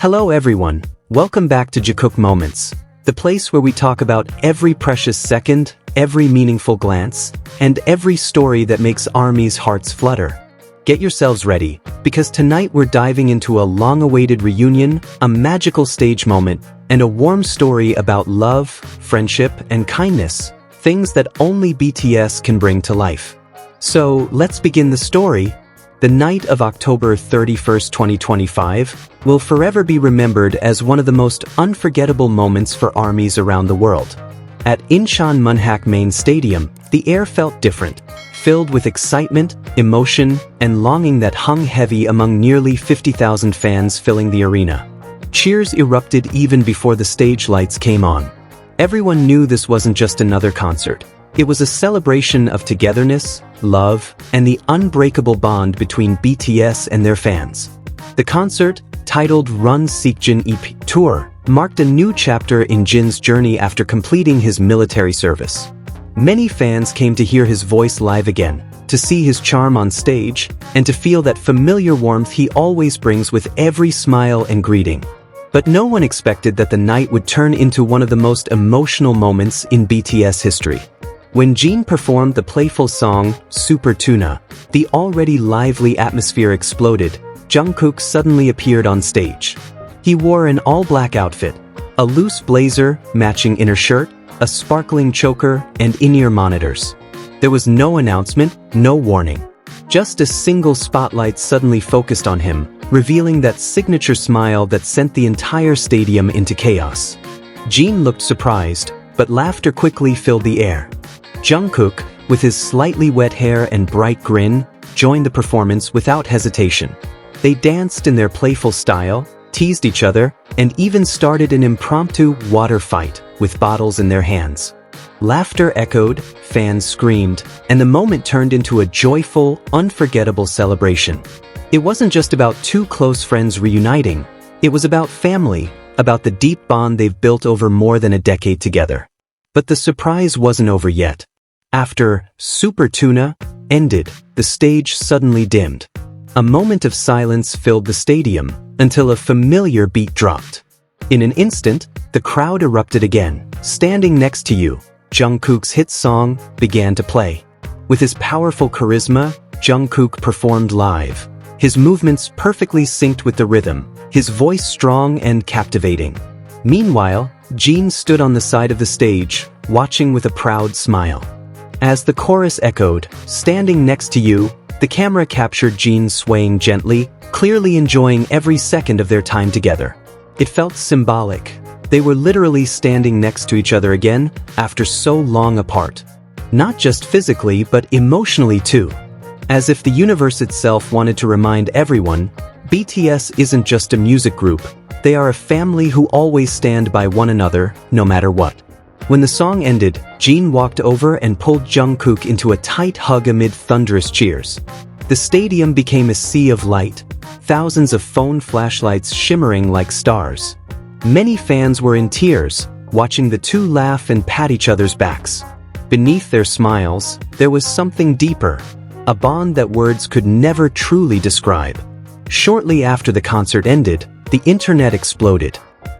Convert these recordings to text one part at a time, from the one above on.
Hello everyone, welcome back to Jikook Moments, the place where we talk about every precious second, every meaningful glance, and every story that makes ARMY's hearts flutter. Get yourselves ready, because tonight we're diving into a long-awaited reunion, a magical stage moment, and a warm story about love, friendship, and kindness, things that only BTS can bring to life. So, let's begin the story. The night of October 31st, 2025, will forever be remembered as one of the most unforgettable moments for ARMYs around the world. At Incheon Munhak Main Stadium, the air felt different, filled with excitement, emotion, and longing that hung heavy among nearly 50,000 fans filling the arena. Cheers erupted even before the stage lights came on. Everyone knew this wasn't just another concert. It was a celebration of togetherness, love, and the unbreakable bond between BTS and their fans. The concert, titled RUN SEOKJIN EP Tour, marked a new chapter in Jin's journey after completing his military service. Many fans came to hear his voice live again, to see his charm on stage, and to feel that familiar warmth he always brings with every smile and greeting. But no one expected that the night would turn into one of the most emotional moments in BTS history. When Jin performed the playful song, Super Tuna, the already lively atmosphere exploded. Jungkook suddenly appeared on stage. He wore an all-black outfit, a loose blazer matching inner shirt, a sparkling choker, and in-ear monitors. There was no announcement, no warning. Just a single spotlight suddenly focused on him, revealing that signature smile that sent the entire stadium into chaos. Jin looked surprised, but laughter quickly filled the air. Jungkook, with his slightly wet hair and bright grin, joined the performance without hesitation. They danced in their playful style, teased each other, and even started an impromptu water fight with bottles in their hands. Laughter echoed, fans screamed, and the moment turned into a joyful, unforgettable celebration. It wasn't just about two close friends reuniting. It was about family, about the deep bond they've built over more than a decade together. But the surprise wasn't over yet. After Super Tuna ended, the stage suddenly dimmed. A moment of silence filled the stadium until a familiar beat dropped. In an instant, the crowd erupted again. Standing Next to You, Jungkook's hit song, began to play. With his powerful charisma, Jungkook performed live. His movements perfectly synced with the rhythm, his voice strong and captivating. Meanwhile, Jin stood on the side of the stage, watching with a proud smile. As the chorus echoed, Standing Next to You, the camera captured Jin swaying gently, clearly enjoying every second of their time together. It felt symbolic. They were literally standing next to each other again, after so long apart. Not just physically, but emotionally too. As if the universe itself wanted to remind everyone, BTS isn't just a music group, they are a family who always stand by one another, no matter what. When the song ended, Jin walked over and pulled Jungkook into a tight hug amid thunderous cheers. The stadium became a sea of light, thousands of phone flashlights shimmering like stars. Many fans were in tears, watching the two laugh and pat each other's backs. Beneath their smiles, there was something deeper, a bond that words could never truly describe. Shortly after the concert ended, the internet exploded.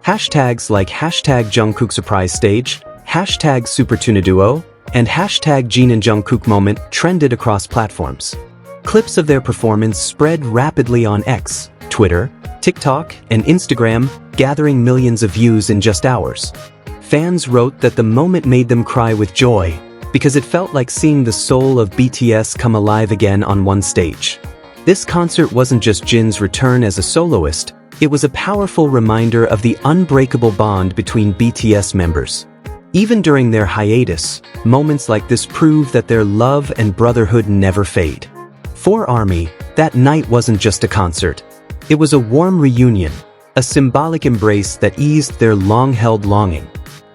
Hashtags like #Jungkook Surprise Stage, #SuperTunaDuo, and #Jin and Jungkook Moment trended across platforms. Clips of their performance spread rapidly on X, Twitter, TikTok, and Instagram, gathering millions of views in just hours. Fans wrote that the moment made them cry with joy, because it felt like seeing the soul of BTS come alive again on one stage. This concert wasn't just Jin's return as a soloist, it was a powerful reminder of the unbreakable bond between BTS members. Even during their hiatus, moments like this prove that their love and brotherhood never fade. For ARMY, that night wasn't just a concert. It was a warm reunion, a symbolic embrace that eased their long-held longing.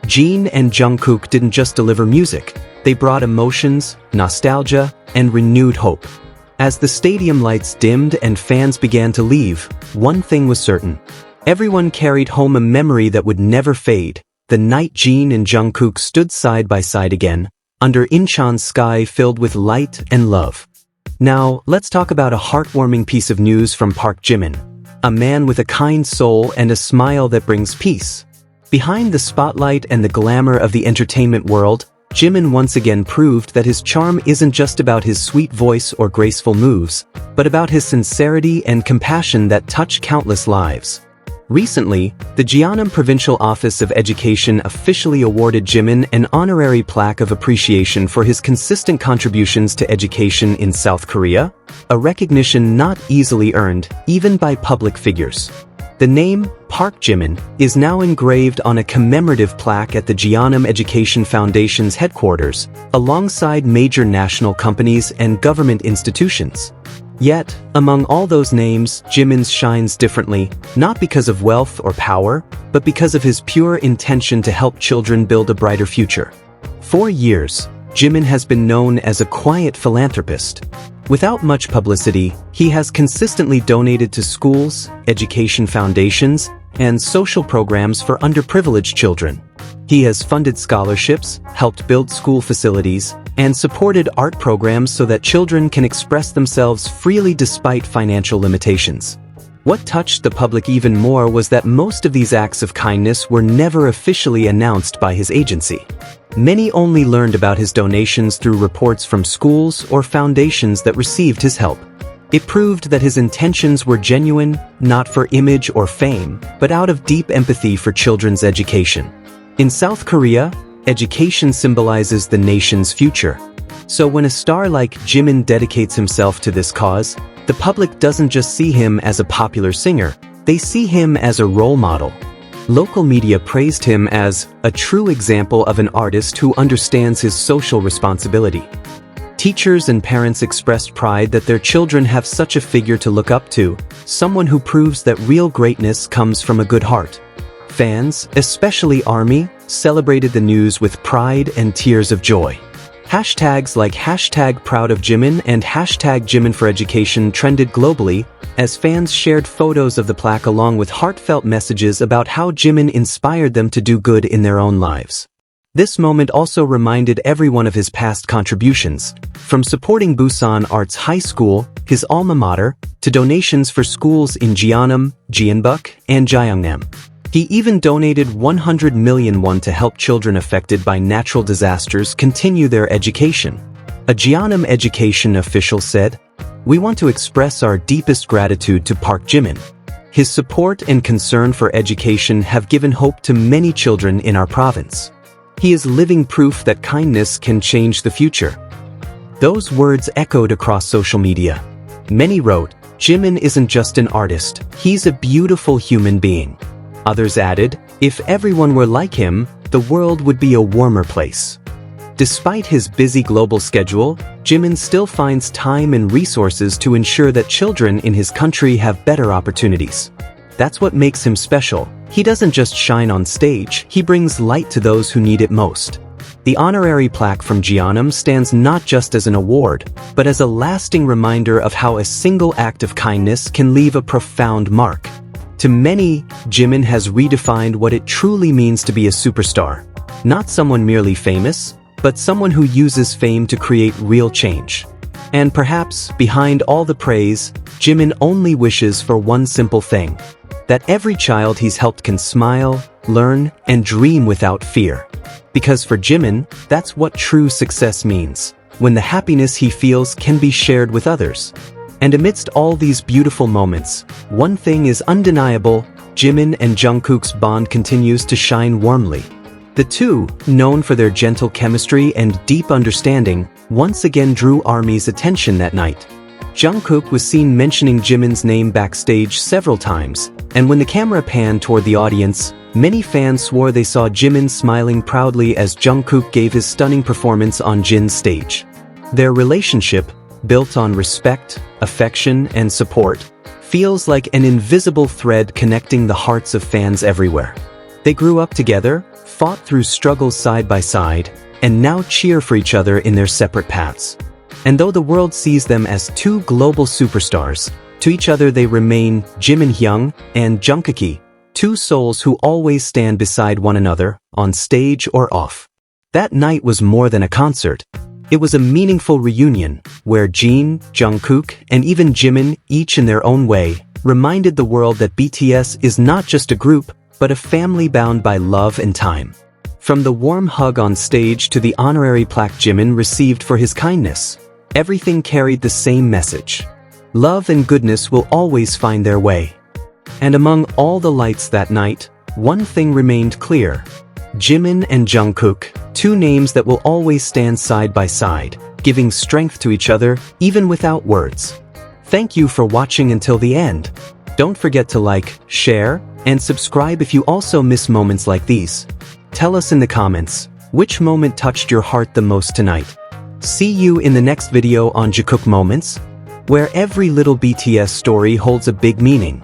Jin and Jungkook didn't just deliver music, they brought emotions, nostalgia, and renewed hope. As the stadium lights dimmed and fans began to leave, one thing was certain. Everyone carried home a memory that would never fade, the night Jin and Jungkook stood side by side again, under Incheon's sky filled with light and love. Now, let's talk about a heartwarming piece of news from Park Jimin. a man with a kind soul and a smile that brings peace. Behind the spotlight and the glamour of the entertainment world, Jimin once again proved that his charm isn't just about his sweet voice or graceful moves, but about his sincerity and compassion that touch countless lives. Recently, the Jeonnam Provincial Office of Education officially awarded Jimin an Honorary Plaque of Appreciation for his consistent contributions to education in South Korea, a recognition not easily earned, even by public figures. The name, Park Jimin, is now engraved on a commemorative plaque at the Jeonnam Education Foundation's headquarters, alongside major national companies and government institutions. Yet, among all those names, Jimin's shines differently, not because of wealth or power, but because of his pure intention to help children build a brighter future. For years, Jimin has been known as a quiet philanthropist. Without much publicity, he has consistently donated to schools, education foundations, and social programs for underprivileged children. He has funded scholarships, helped build school facilities, and supported art programs so that children can express themselves freely despite financial limitations. What touched the public even more was that most of these acts of kindness were never officially announced by his agency. Many only learned about his donations through reports from schools or foundations that received his help. It proved that his intentions were genuine, not for image or fame, but out of deep empathy for children's education. In South Korea, education symbolizes the nation's future. So when a star like Jimin dedicates himself to this cause, the public doesn't just see him as a popular singer, they see him as a role model. Local media praised him as a true example of an artist who understands his social responsibility. Teachers and parents expressed pride that their children have such a figure to look up to, someone who proves that real greatness comes from a good heart. Fans, especially ARMY, celebrated the news with pride and tears of joy. Hashtags like #ProudOfJimin and #JiminForEducation trended globally as fans shared photos of the plaque along with heartfelt messages about how Jimin inspired them to do good in their own lives. This moment also reminded everyone of his past contributions, from supporting Busan Arts High School, his alma mater, to donations for schools in Jeonnam, Jeonbuk, and Jeonnam. He even donated 100 million won to help children affected by natural disasters continue their education. A Jeonnam education official said, "We want to express our deepest gratitude to Park Jimin. His support and concern for education have given hope to many children in our province. He is living proof that kindness can change the future." Those words echoed across social media. Many wrote, "Jimin isn't just an artist, he's a beautiful human being." Others added, "If everyone were like him, the world would be a warmer place." Despite his busy global schedule, Jimin still finds time and resources to ensure that children in his country have better opportunities. That's what makes him special. He doesn't just shine on stage, he brings light to those who need it most. The honorary plaque from Jeonnam stands not just as an award, but as a lasting reminder of how a single act of kindness can leave a profound mark. To many, Jimin has redefined what it truly means to be a superstar. Not someone merely famous, but someone who uses fame to create real change. And perhaps, behind all the praise, Jimin only wishes for one simple thing: that every child he's helped can smile, learn, and dream without fear. Because for Jimin, that's what true success means, when the happiness he feels can be shared with others. And amidst all these beautiful moments, one thing is undeniable: Jimin and Jungkook's bond continues to shine warmly. The two, known for their gentle chemistry and deep understanding, once again drew ARMY's attention that night. Jungkook was seen mentioning Jimin's name backstage several times, and when the camera panned toward the audience, many fans swore they saw Jimin smiling proudly as Jungkook gave his stunning performance on Jin's stage. Their relationship, built on respect, affection, and support, feels like an invisible thread connecting the hearts of fans everywhere. They grew up together, fought through struggles side by side, and now cheer for each other in their separate paths. And though the world sees them as two global superstars, to each other they remain Jimin Hyung and Jungkook, two souls who always stand beside one another, on stage or off. That night was more than a concert. It was a meaningful reunion, where Jin, Jungkook, and even Jimin, each in their own way, reminded the world that BTS is not just a group, but a family bound by love and time. From the warm hug on stage to the honorary plaque Jimin received for his kindness, everything carried the same message. Love and goodness will always find their way. And among all the lights that night, one thing remained clear. Jimin and Jungkook, two names that will always stand side by side, giving strength to each other, even without words. Thank you for watching until the end. Don't forget to like, share, and subscribe if you also miss moments like these. Tell us in the comments, which moment touched your heart the most tonight? See you in the next video on Jikook Moments, where every little BTS story holds a big meaning.